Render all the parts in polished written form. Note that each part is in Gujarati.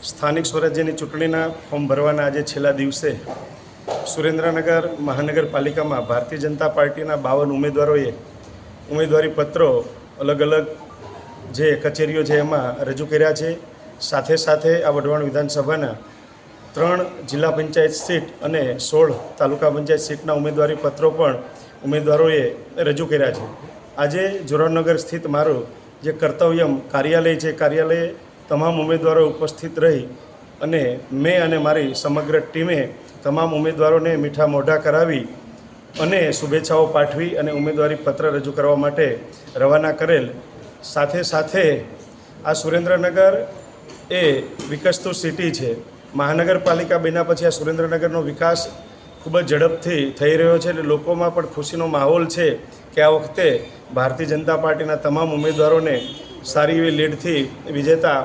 સ્થાનિક સ્વરાજ્યની ચૂંટણીના ફોર્મ ભરવાના આજે છેલ્લા દિવસે સુરેન્દ્રનગર મહાનગરપાલિકામાં ભારતીય જનતા પાર્ટીના 52 ઉમેદવારોએ ઉમેદવારી પત્રો અલગ અલગ જે કચેરીઓ છે એમાં રજૂ કર્યા છે। સાથે સાથે આ વઢવાણ વિધાનસભાના 3 જિલ્લા પંચાયત સીટ અને 16 તાલુકા પંચાયત સીટના ઉમેદવારી પત્રો પણ ઉમેદવારોએ રજૂ કર્યા છે। આજે જોરાવરનગર સ્થિત મારું જે કર્તવ્યમ કાર્યાલય છે, કાર્યાલયે તમામ ઉમેદવારો ઉપસ્થિત રહી અને મેં અને મારી સમગ્ર ટીમે તમામ ઉમેદવારોને મીઠા મોઢા કરાવી અને શુભેચ્છાઓ પાઠવી અને ઉમેદવારી પત્ર રજૂ કરવા માટે રવાના કરેલ। સાથે સાથે આ સુરેન્દ્રનગર એ વિકસતું સિટી છે। મહાનગરપાલિકા બન્યા પછી આ સુરેન્દ્રનગરનો વિકાસ ખૂબ જ ઝડપથી થઈ રહ્યો છે એટલે લોકોમાં પણ ખુશીનો માહોલ છે કે આ વખતે ભારતીય જનતા પાર્ટીના તમામ ઉમેદવારોને સારી એવી લીડથી વિજેતા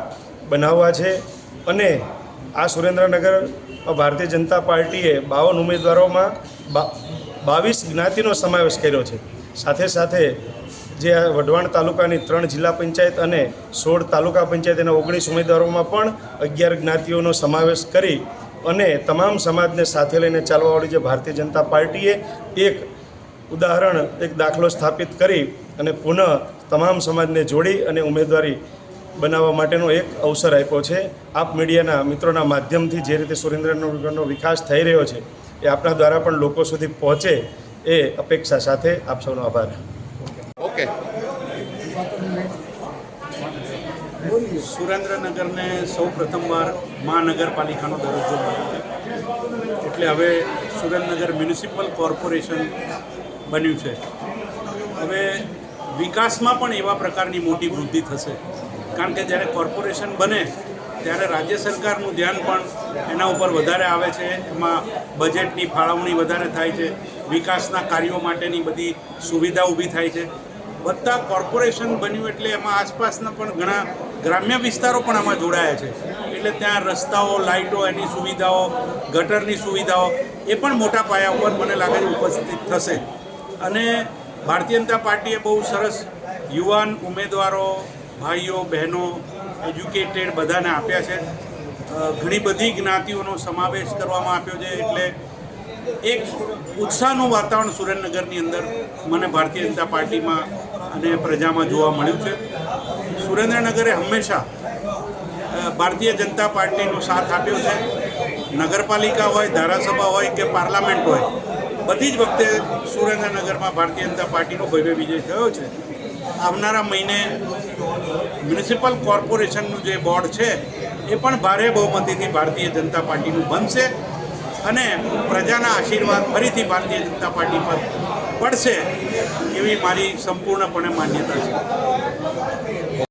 બનાવવા છે। અને આ સુરેન્દ્રનગર ભારતીય જનતા પાર્ટીએ 52 ઉમેદવારોમાં 22 જ્ઞાતિનો સમાવેશ કર્યો છે। સાથે સાથે જે આ વઢવાણ તાલુકાની 3 જિલ્લા પંચાયત અને 16 તાલુકા પંચાયત એના 19 ઉમેદવારોમાં પણ 11 જ્ઞાતિઓનો સમાવેશ કરી અને તમામ સમાજને સાથે લઈને ચાલવાવાળી જે ભારતીય જનતા પાર્ટીએ એક ઉદાહરણ, એક દાખલો સ્થાપિત કરી અને પુનઃ તમામ સમાજને જોડી અને ઉમેદવારી બનાવવા માટેનો એક અવસર આપ્યો છે। આપ મીડિયાના મિત્રોના માધ્યમથી જે રીતે સુરેન્દ્રનગરનો વિકાસ થઈ રહ્યો છે એ આપના દ્વારા પણ લોકો સુધી પહોંચે એ અપેક્ષા સાથે આપ સૌનો આભાર। ઓકે, સુરેન્દ્રનગરને સૌ પ્રથમવાર મહાનગરપાલિકાનો દરજ્જો મળ્યો એટલે હવે સુરેન્દ્રનગર મ્યુનિસિપલ કોર્પોરેશન બન્યું છે। હવે વિકાસમાં પણ એવા પ્રકારની મોટી વૃદ્ધિ થશે કારણ કે જ્યારે કોર્પોરેશન બને ત્યારે રાજ્ય સરકારનું ધ્યાન પણ એના ઉપર વધારે આવે છે। એમાં બજેટની ફાળવણી વધારે થાય છે, વિકાસના કાર્યો માટેની બધી સુવિધા ઊભી થાય છે। બધા કોર્પોરેશન બન્યું એટલે એમાં આસપાસના પણ ઘણા ગ્રામ્ય વિસ્તારો પણ આમાં જોડાયા છે એટલે ત્યાં રસ્તાઓ, લાઇટો, એની સુવિધાઓ, ગટરની સુવિધાઓ એ પણ મોટા પાયા ઉપર મને લાગે છે ઉપસ્થિત થશે। અને ભારતીય જનતા પાર્ટીએ બહુ સરસ યુવાન ઉમેદવારો, ભાઈઓ બહેનો, એજ્યુકેટેડ બધાને આપ્યા છે। ઘણી બધી જ્ઞાતિઓનો સમાવેશ કરવામાં આવ્યો છે એટલે એક ઉત્સાહનું વાતાવરણ સુરેન્દ્રનગરની અંદર મને ભારતીય જનતા પાર્ટીમાં અને પ્રજામાં જોવા મળ્યું છે। સુરેન્દ્રનગરે હંમેશા ભારતીય જનતા પાર્ટીનો સાથ આપ્યો છે। નગરપાલિકા હોય, ધારાસભા હોય કે પાર્લામેન્ટ હોય, બધી જ વખતે સુરેન્દ્રનગરમાં ભારતીય જનતા પાર્ટીનો ભવ્ય વિજય થયો છે। આવનારા મહિને મ્યુનિસિપલ કોર્પોરેશનનું જે બોર્ડ છે એ પણ ભારે બહુમતીથી ભારતીય જનતા પાર્ટીનું બનશે અને પ્રજાના આશીર્વાદ ફરીથી ભારતીય જનતા પાર્ટી પર પડશે એવી મારી સંપૂર્ણપણે માન્યતા છે।